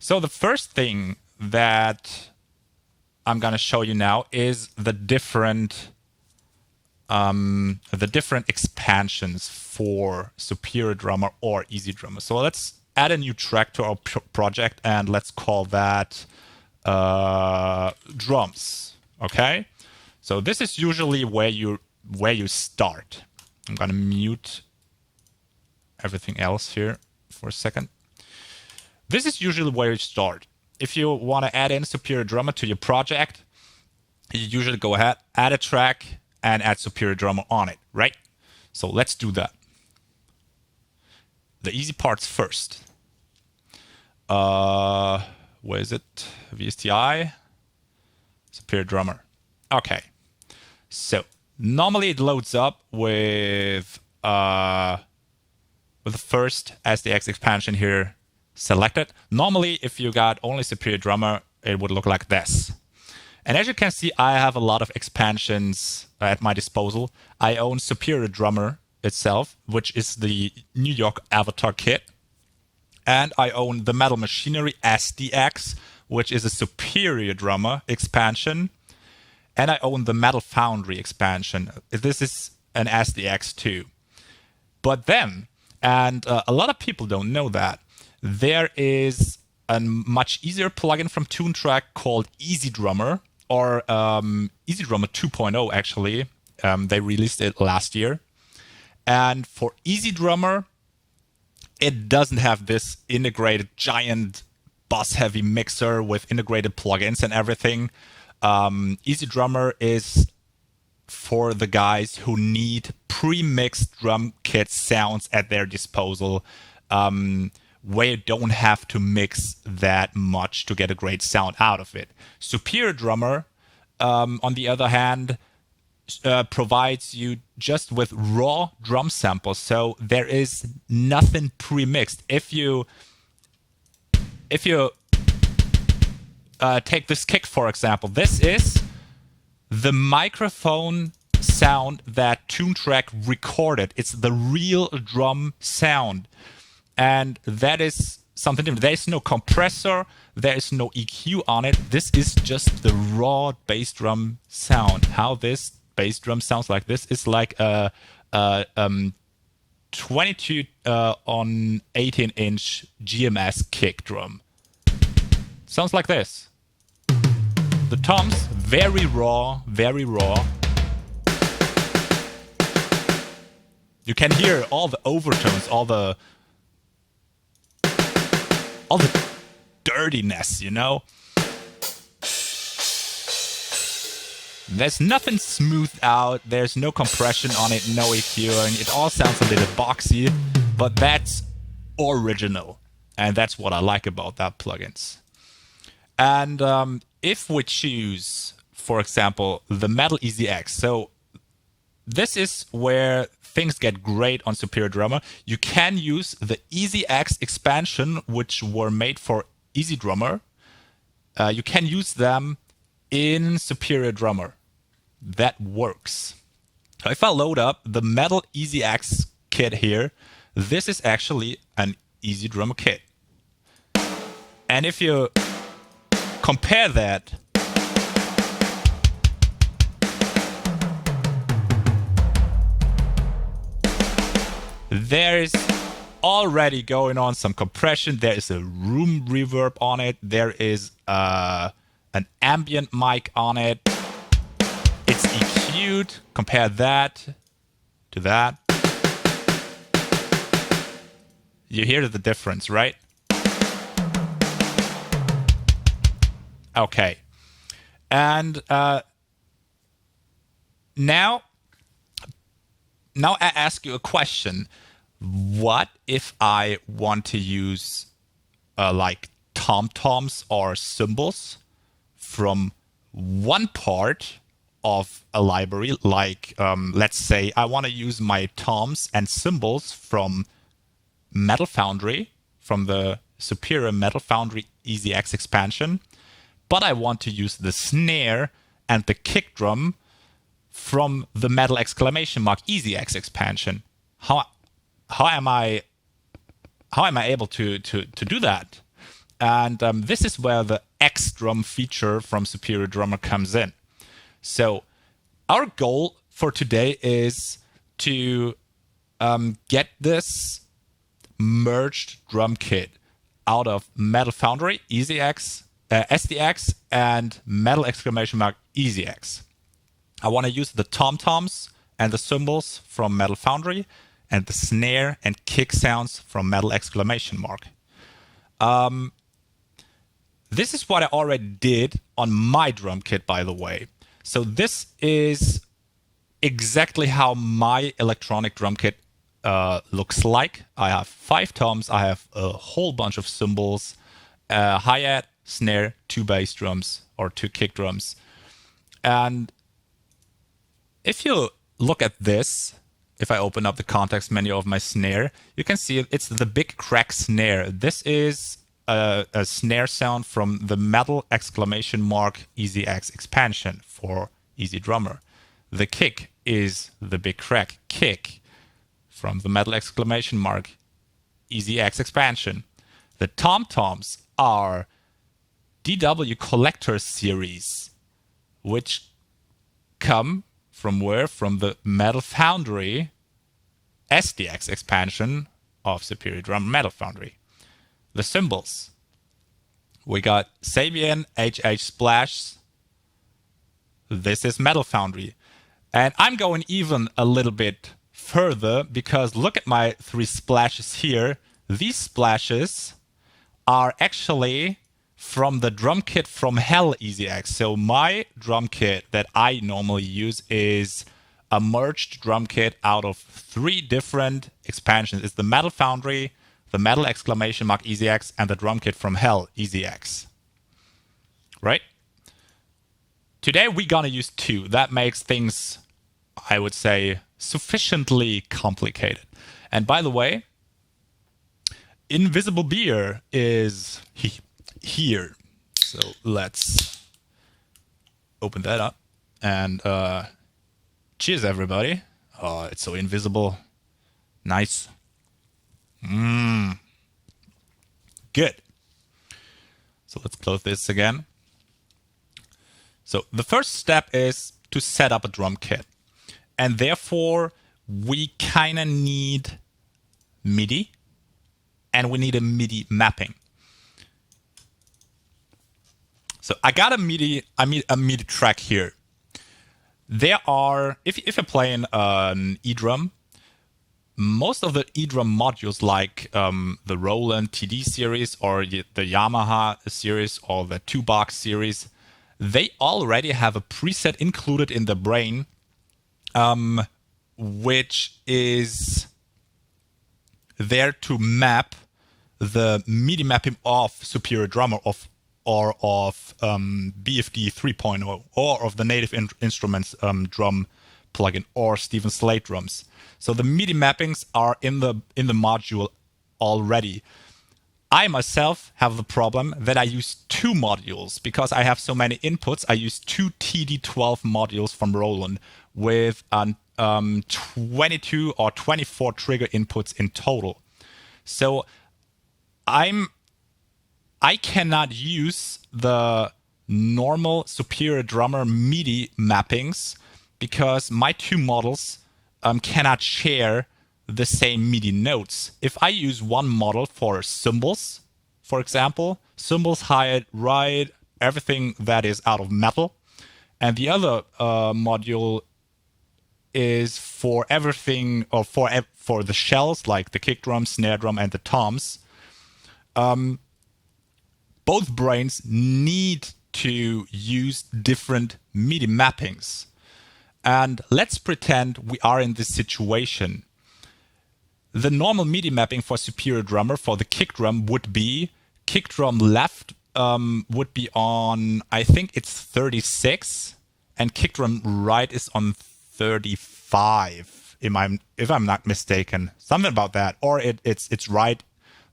So the first thing that I'm going to show you now is the different expansions for Superior Drummer or Easy Drummer. So let's add a new track to our project and let's call that drums. Okay. So this is usually where you start. I'm going to mute everything else here for a second. This is usually where you start. If you want to add in Superior Drummer to your project, you usually go ahead, add a track, and add Superior Drummer on it, right? So let's do that. The easy parts first. Where is it? VSTI, Superior Drummer. Okay. So normally it loads up with the first SDX expansion here selected. Normally, if you got only Superior Drummer, it would look like this. And as you can see, I have a lot of expansions at my disposal. I own Superior Drummer itself, which is the New York Avatar kit. And I own the Metal Machinery SDX, which is a Superior Drummer expansion. And I own the Metal Foundry expansion. This is an SDX too. But then, and a lot of people don't know that, there is a much easier plugin from Toontrack called Easy Drummer, or Easy Drummer 2.0 actually. They released it last year. And for Easy Drummer, it doesn't have this integrated giant bass-heavy mixer with integrated plugins and everything. Easy Drummer is for the guys who need pre-mixed drum kit sounds at their disposal, where you don't have to mix that much to get a great sound out of it. Superior Drummer, on the other hand, provides you just with raw drum samples, so there is nothing pre-mixed. If you take this kick, for example, this is the microphone sound that Toontrack recorded. It's the real drum sound. And that is something different. There is no compressor. There is no EQ on it. This is just the raw bass drum sound. How this bass drum sounds like this is like a 22 on 18-inch GMS kick drum. Sounds like this. The toms, very raw, very raw. You can hear all the overtones, all the dirtiness, you know? There's nothing smoothed out, there's no compression on it, no EQing, it all sounds a little boxy, but that's original. And that's what I like about that plugins. And if we choose, for example, the Metal Easy X, so this is where things get great on Superior Drummer. You can use the Easy X expansion, which were made for Easy Drummer. You can use them in Superior Drummer. That works. So if I load up the Metal Easy X kit here, this is actually an Easy Drummer kit. And if you compare that there is already going on some compression. There is a room reverb on it. There is an ambient mic on it. It's EQ'd. Compare that to that. You hear the difference, right? Okay. And now I ask you a question. What if I want to use like tom-toms or cymbals from one part of a library? Like, let's say I want to use my toms and cymbals from Metal Foundry, from the Superior Metal Foundry EasyX expansion, but I want to use the snare and the kick drum from the Metal EasyX expansion. How am I able to do that? And this is where the X drum feature from Superior Drummer comes in. So our goal for today is to get this merged drum kit out of Metal Foundry, EasyX, SDX, and Metal EasyX. I want to use the tom-toms and the cymbals from Metal Foundry and the snare and kick sounds from Metal This is what I already did on my drum kit, by the way. So this is exactly how my electronic drum kit looks like. I have 5 toms, I have a whole bunch of cymbals, hi-hat, snare, 2 bass drums or 2 kick drums. And if you look at this, if I open up the context menu of my snare, you can see it's the big crack snare. This is a snare sound from the Metal EasyX expansion for Easy Drummer. The kick is the big crack kick from the Metal EasyX expansion. The tom-toms are DW Collector series, which come from where? From the Metal Foundry SDX expansion of Superior Drummer Metal Foundry. The cymbals. We got Sabian HH Splash. This is Metal Foundry. And I'm going even a little bit further because look at my 3 splashes here. These splashes are actually from the drum kit from Hell EasyX. So my drum kit that I normally use is a merged drum kit out of 3 different expansions. It's the Metal Foundry, the Metal EasyX, and the drum kit from Hell EasyX. Right? Today we're gonna use 2. That makes things, I would say, sufficiently complicated. And by the way, Invisible Beer is here. So let's open that up. And cheers, everybody. Oh, it's so invisible. Nice. Good. So let's close this again. So the first step is to set up a drum kit. And therefore, we kind of need MIDI and we need a MIDI mapping. So I got a MIDI track here. There are, if you're playing an E-drum, most of the E-drum modules like the Roland TD series or the Yamaha series or the 2-box series, they already have a preset included in the brain, which is there to map the MIDI mapping of Superior Drummer or of BFD 3.0 or of the Native Instruments drum plugin or Steven Slate drums. So the MIDI mappings are in the module already. I myself have the problem that I use 2 modules because I have so many inputs. I use 2 TD12 modules from Roland with 22 or 24 trigger inputs in total. So I cannot use the normal Superior Drummer MIDI mappings because my 2 models cannot share the same MIDI notes. If I use one model for cymbals, for example, cymbals, hi-hat, ride, everything that is out of metal, and the other module is for everything, or for the shells like the kick drum, snare drum, and the toms. Both brains need to use different MIDI mappings. And let's pretend we are in this situation. The normal MIDI mapping for Superior Drummer for the kick drum would be kick drum left would be on, I think it's 36, and kick drum right is on 35, if I'm not mistaken. Something about that. Or it's right.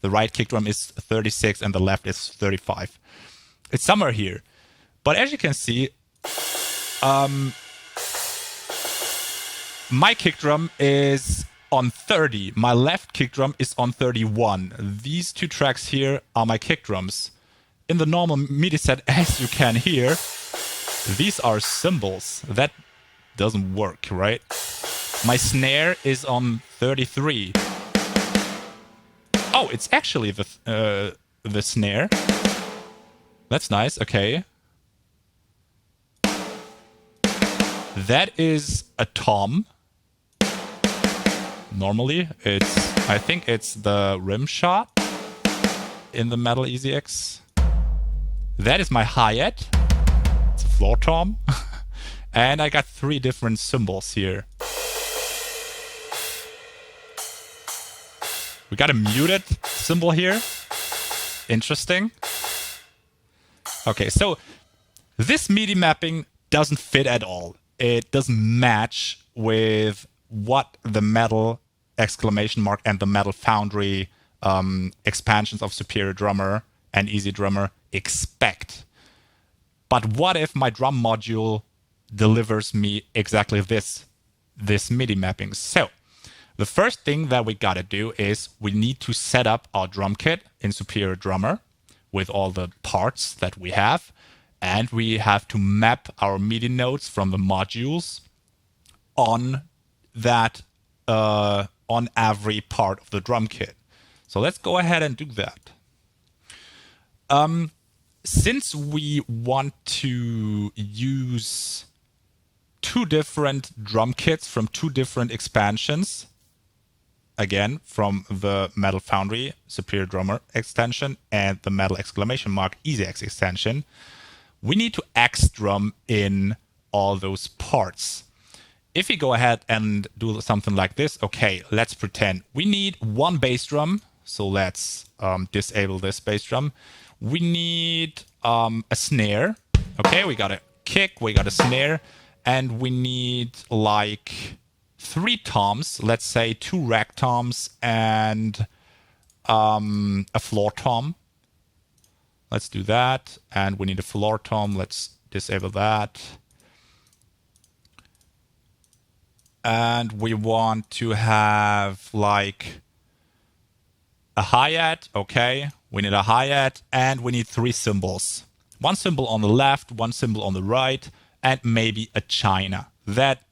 The right kick drum is 36 and the left is 35. It's somewhere here. But as you can see, my kick drum is on 30. My left kick drum is on 31. These 2 tracks here are my kick drums. in the normal MIDI set, as you can hear, these are cymbals. That doesn't work, right? My snare is on 33. Oh, it's actually the snare. That's nice. Okay. That is a tom. Normally, I think it's the rim shot in the Metal EasyX. That is my hi-hat. It's a floor tom. And I got 3 different cymbals here. We got a muted cymbal here. Interesting. Okay, so this MIDI mapping doesn't fit at all. It doesn't match with what the Metal ! And the Metal Foundry expansions of Superior Drummer and Easy Drummer expect. But what if my drum module delivers me exactly this MIDI mapping? So the first thing that we gotta do is we need to set up our drum kit in Superior Drummer with all the parts that we have. And we have to map our MIDI notes from the modules on that, on every part of the drum kit. So let's go ahead and do that. Since we want to use 2 different drum kits from 2 different expansions, again, from the Metal Foundry Superior Drummer extension and the Metal EasyX extension, we need to X drum in all those parts. If we go ahead and do something like this, okay, let's pretend we need 1 bass drum. So let's disable this bass drum. We need a snare. Okay, we got a kick, we got a snare, and we need like 3 toms. Let's say 2 rack toms and a floor tom. Let's do that. And we need a floor tom. Let's disable that. And we want to have like a hi-hat. Okay, we need a hi-hat and we need 3 cymbals. 1 cymbal on the left, 1 cymbal on the right, and maybe a china. That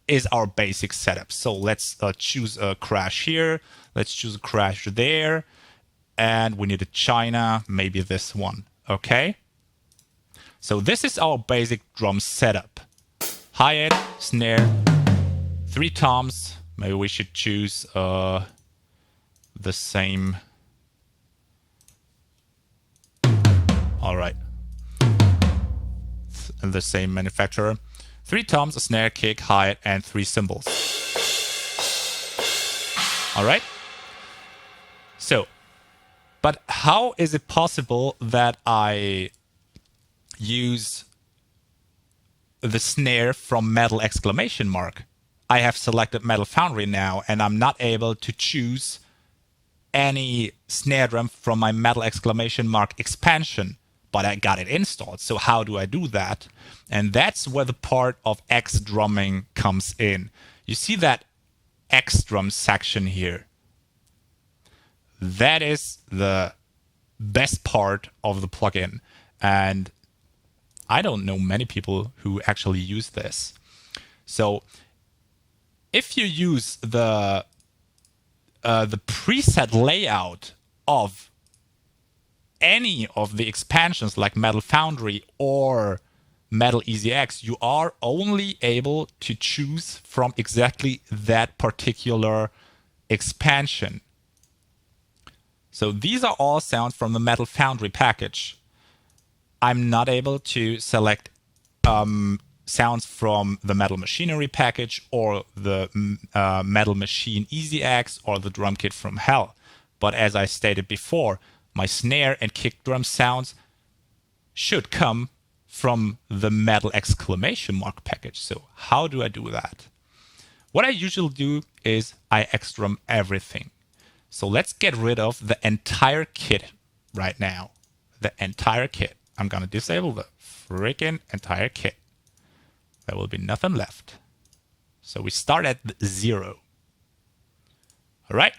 is our basic setup. So let's choose a crash here. Let's choose a crash there. And we need a china, maybe this one. Okay. So this is our basic drum setup. Hi-hat, snare, 3 toms. Maybe we should choose the same. All right. The same manufacturer. 3 toms, a snare, kick, hi-hat, and 3 cymbals. All right. So, but how is it possible that I use the snare from Metal ! I have selected Metal Foundry now, and I'm not able to choose any snare drum from my Metal ! expansion, but I got it installed. So how do I do that? And that's where the part of X drumming comes in. You see that X drum section here? That is the best part of the plugin. And I don't know many people who actually use this. So if you use the preset layout of any of the expansions like Metal Foundry or Metal EasyX, you are only able to choose from exactly that particular expansion. So these are all sounds from the Metal Foundry package. I'm not able to select sounds from the Metal Machinery package or the Metal Machine EasyX or the drum kit from Hell. But as I stated before, my snare and kick drum sounds should come from the Metal package. So how do I do that? What I usually do is I X drum everything. So let's get rid of the entire kit right now. The entire kit. I'm going to disable the freaking entire kit. There will be nothing left. So we start at 0. All right.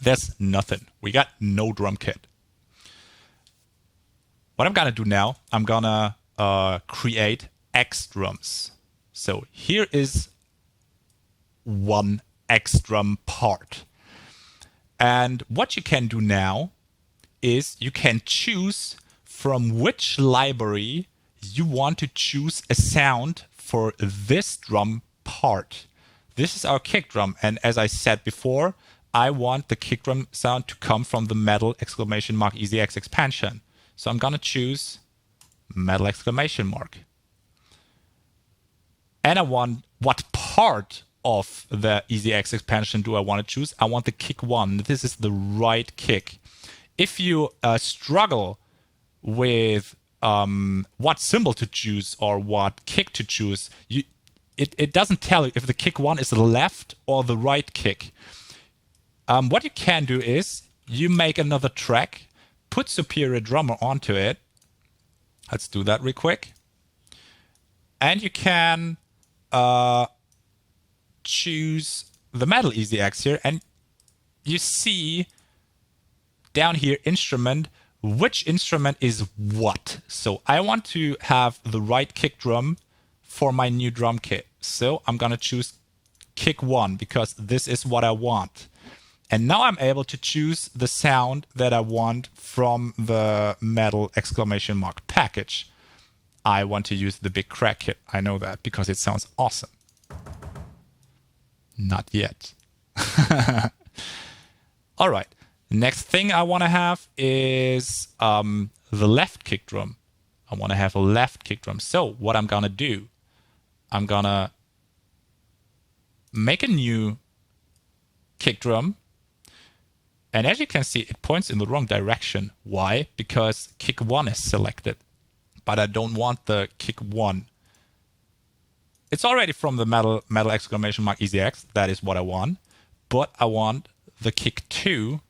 There's nothing. We got no drum kit. What I'm gonna do now, I'm gonna create X drums. So here is one X drum part. And what you can do now is you can choose from which library you want to choose a sound for this drum part. This is our kick drum, and as I said before, I want the kick drum sound to come from the metal exclamation mark EasyX expansion. So I'm gonna choose metal exclamation mark. And I want what part of the EasyX expansion do I want to choose? I want the kick one. This is the right kick. If you struggle with what cymbal to choose or what kick to choose, it doesn't tell you if the kick one is the left or the right kick. What you can do is you make another track, put Superior Drummer onto it. Let's do that real quick. And you can choose the metal EasyX here, and you see down here instrument, which instrument is what. So I want to have the right kick drum for my new drum kit. So I'm gonna choose kick one because this is what I want. And now I'm able to choose the sound that I want from the metal exclamation mark package. I want to use the big crack kit. I know that because it sounds awesome. Not yet. All right. Next thing I want to have is the left kick drum. I want to have a left kick drum. So what I'm going to do, I'm going to make a new kick drum. And as you can see, it points in the wrong direction. Why? Because kick one is selected, but I don't want the kick one. It's already from the metal exclamation mark EasyX. That is what I want. But I want the kick two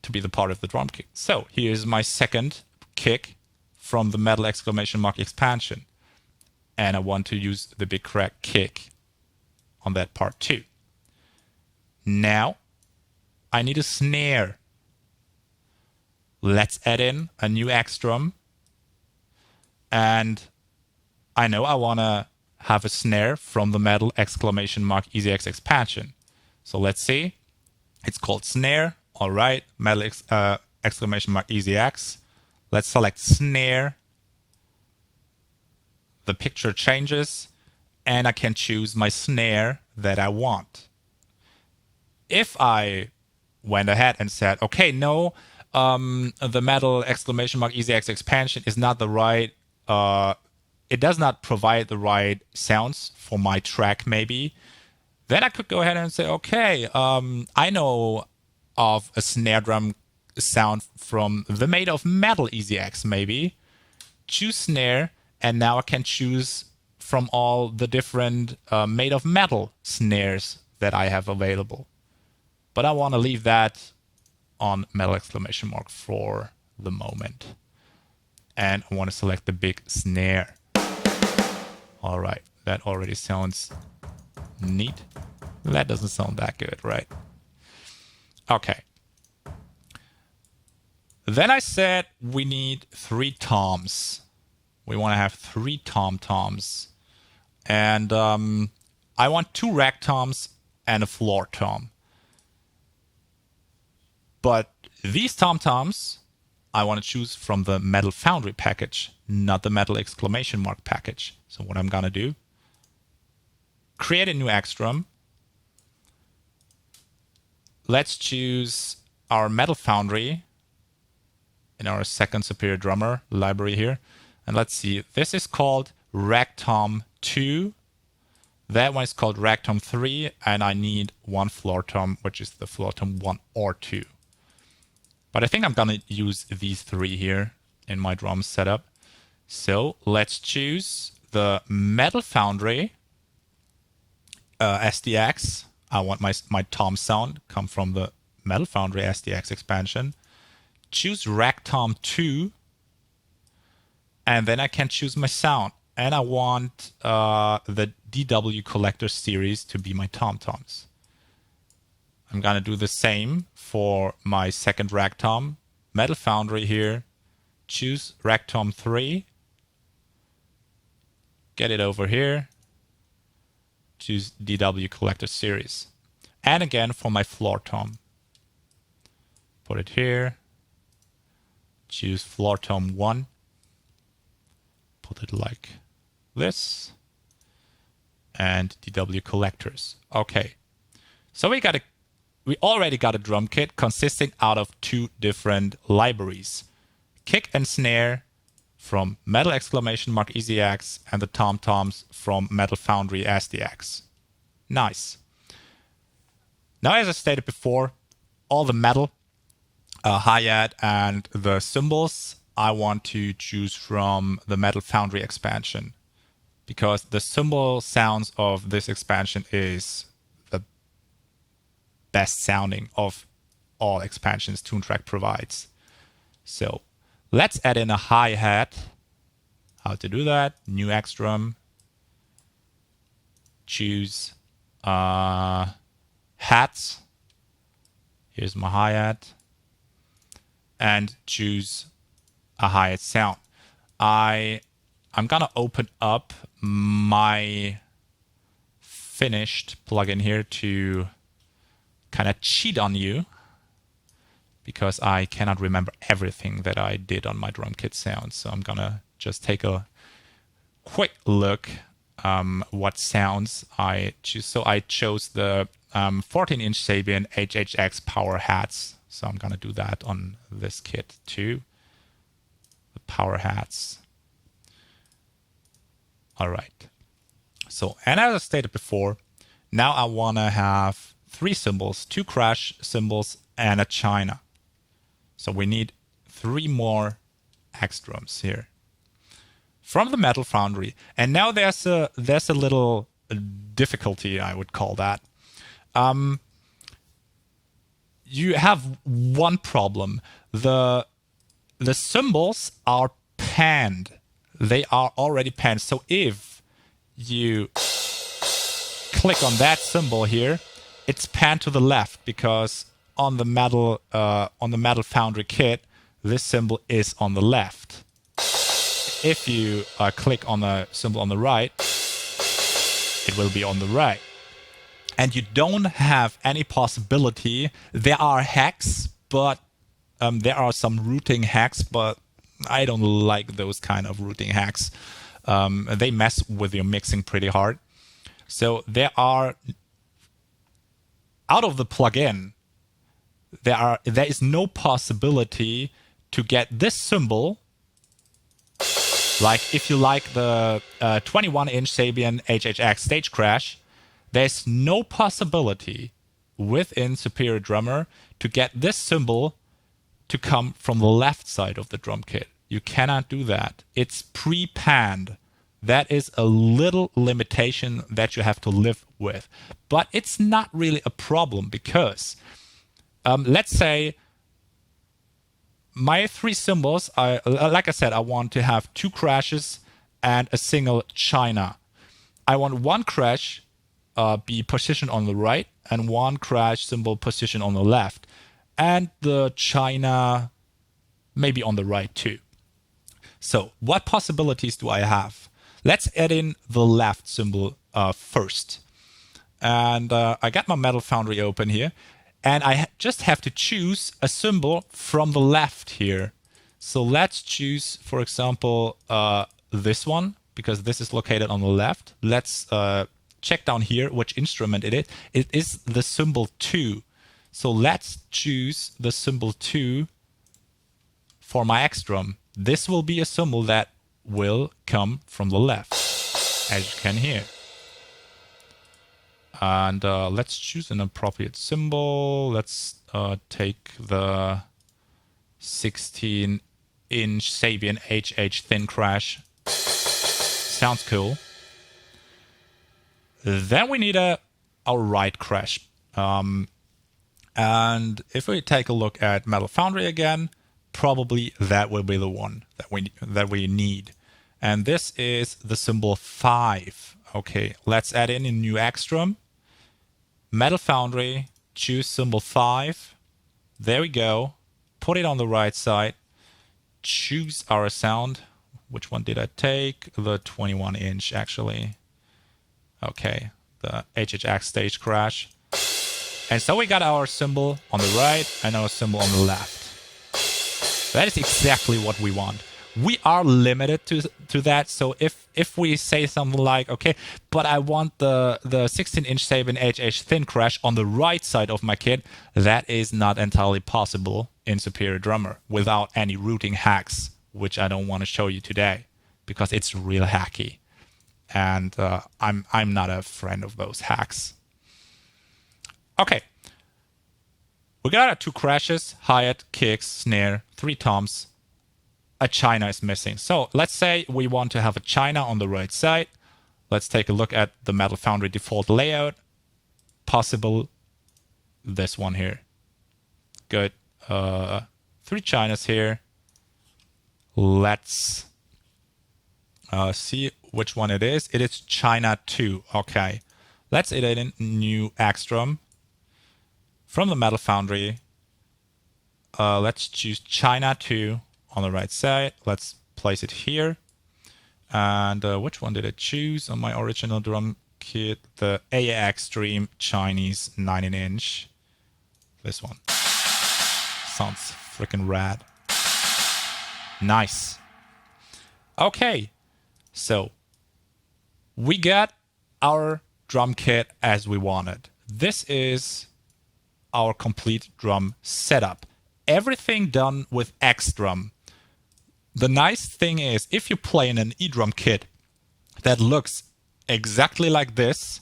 to be the part of the drum kick. So here's my second kick from the metal exclamation mark expansion. And I want to use the big crack kick on that part too. Now I need a snare. Let's add in a new X drum. And I know I want to have a snare from the metal exclamation mark EasyX expansion. So let's see. It's called snare. All right. Metal exclamation mark EasyX. Let's select snare. The picture changes and I can choose my snare that I want. If I went ahead and said, okay, no, the metal exclamation mark EasyX expansion is not the right, it does not provide the right sounds for my track maybe, then I could go ahead and say, okay, I know of a snare drum sound from the Made of Metal EasyX maybe, choose snare, and now I can choose from all the different Made of Metal snares that I have available. But I want to leave that on metal exclamation mark for the moment. And I want to select the big snare. All right, that already sounds neat. That doesn't sound that good, right? Okay. Then I said we need 3 toms. We want to have 3 tom-toms. And I want 2 rack toms and a floor tom. But these tom-toms, I want to choose from the metal Foundry package, not the metal exclamation mark package. So what I'm going to do, create a new X drum. Let's choose our metal Foundry in our second Superior Drummer library here. And let's see, this is called Rack Tom 2. That one is called Rack Tom 3. And I need 1 floor tom, which is the floor tom 1 or 2. But I think I'm going to use these 3 here in my drum setup. So let's choose the Metal Foundry SDX. I want my tom sound come from the Metal Foundry SDX expansion. Choose Rack Tom 2. And then I can choose my sound. And I want the DW Collector series to be my tom-toms. I'm going to do the same for my second rack tom. Metal Foundry here, choose Rack Tom 3, get it over here, choose DW Collector Series. And again for my floor tom, put it here, choose floor tom 1, put it like this, and DW Collectors. Okay, so we already got a drum kit consisting out of 2 different libraries. Kick and snare from Metal EZX and the tom-toms from Metal Foundry SDX. Nice. Now, as I stated before, all the metal, hi-hat and the cymbals, I want to choose from the Metal Foundry expansion because the cymbal sounds of this expansion is the best sounding of all expansions Toontrack provides. So let's add in a hi-hat. How to do that? New X drum. Choose hats. Here's my hi-hat. And choose a hi-hat sound. I'm gonna open up my finished plugin here to kind of cheat on you because I cannot remember everything that I did on my drum kit sounds. So I'm gonna just take a quick look what sounds I choose. So I chose the 14-inch Sabian HHX power hats. So I'm gonna do that on this kit too. The power hats. All right. So, and as I stated before, now I wanna have 3 cymbals, 2 crash cymbals and a china. So we need 3 more X drums here from the Metal Foundry. And now there's a little difficulty, I would call that. You have one problem. The cymbals are panned. They are already panned. So if you click on that cymbal here, it's panned to the left because on the Metal Foundry kit, this cymbal is on the left. If you click on the cymbal on the right, it will be on the right. And you don't have any possibility. There are hacks, but there are some routing hacks, but I don't like those kind of routing hacks. They mess with your mixing pretty hard. So there are, out of the plugin, there is no possibility to get this cymbal. Like if you like the 21-inch Sabian HHX Stage Crash, there's no possibility within Superior Drummer to get this cymbal to come from the left side of the drum kit. You cannot do that. It's pre-panned. That is a little limitation that you have to live with. But it's not really a problem because let's say my 3 cymbals, like I said, I want to have 2 crashes and a single china. I want 1 crash be positioned on the right and 1 crash cymbal positioned on the left. And the china maybe on the right too. So what possibilities do I have? Let's add in the left cymbal first. And I got my Metal Foundry open here. And I just have to choose a cymbal from the left here. So let's choose, for example, this one, because this is located on the left. Let's check down here which instrument it is. It is the cymbal 2. So let's choose the cymbal 2 for my X drum. This will be a cymbal that will come from the left, as you can hear. And let's choose an appropriate cymbal. Let's take the 16-inch Sabian HH Thin Crash. Sounds cool. Then we need our right crash. And if we take a look at Metal Foundry again, probably that will be the one that we need. And this is the cymbal 5. Okay, let's add in a new X drum. Metal Foundry, choose cymbal 5. There we go. put it on the right side, choose our sound. Which one did I take? The 21-inch, actually. Okay, the HHX stage crash. And so we got our cymbal on the right and our cymbal on the left. That is exactly what we want. We are limited to that. So if we say something like, okay, but I want the 16-inch Sabin HH thin crash on the right side of my kit, that is not entirely possible in Superior Drummer without any routing hacks, which I don't want to show you today because it's real hacky. And I'm not a friend of those hacks. Okay. We got our 2 crashes, hi-hat, kicks, snare, 3 toms. A china is missing. So let's say we want to have a china on the right side. Let's take a look at the Metal Foundry default layout. Possible this one here. Good. 3 chinas here. Let's see which one it is. It is China 2. Okay. Let's edit in new X drum. From the Metal Foundry, let's choose China 2 on the right side. Let's place it here. And which one did I choose on my original drum kit? The AA Extreme Chinese 19-inch. This one. Sounds freaking rad. Nice. Okay. So we got our drum kit as we wanted. This is our complete drum setup. Everything done with X drum. The nice thing is, if you play in an E drum kit that looks exactly like this,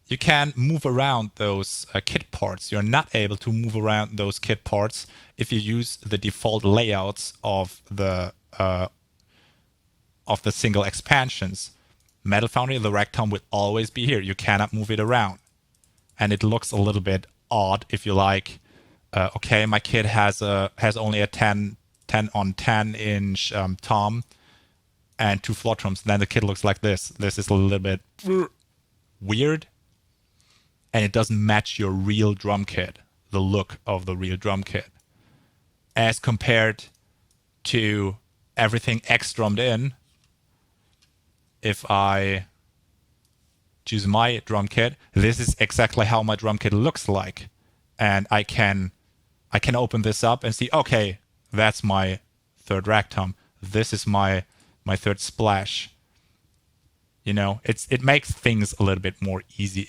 you can move around those kit parts. You're not able to move around those kit parts if you use the default layouts of the single expansions. Metal Foundry, the rack tom will always be here. You cannot move it around. And it looks a little bit odd if you like, okay, my kit has only a 10 on 10-inch tom and 2 floor drums. Then the kit looks like this. This is a little bit weird. And it doesn't match your real drum kit, the look of the real drum kit. As compared to everything X drummed in, if I choose my drum kit, this is exactly how my drum kit looks like. And I can open this up and see, okay, that's my 3rd rack tom. This is my 3rd splash. You know, it makes things a little bit more easy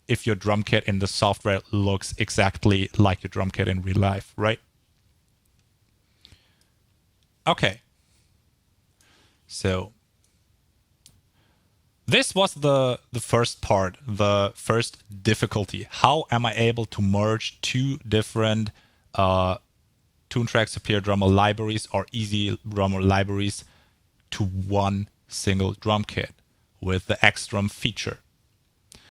if your drum kit in the software looks exactly like your drum kit in real life, right? Okay. So this was the first part, the first difficulty. How am I able to merge 2 different Toontrack Superior Drummer libraries or Easy Drummer libraries to one single drum kit with the X drum feature?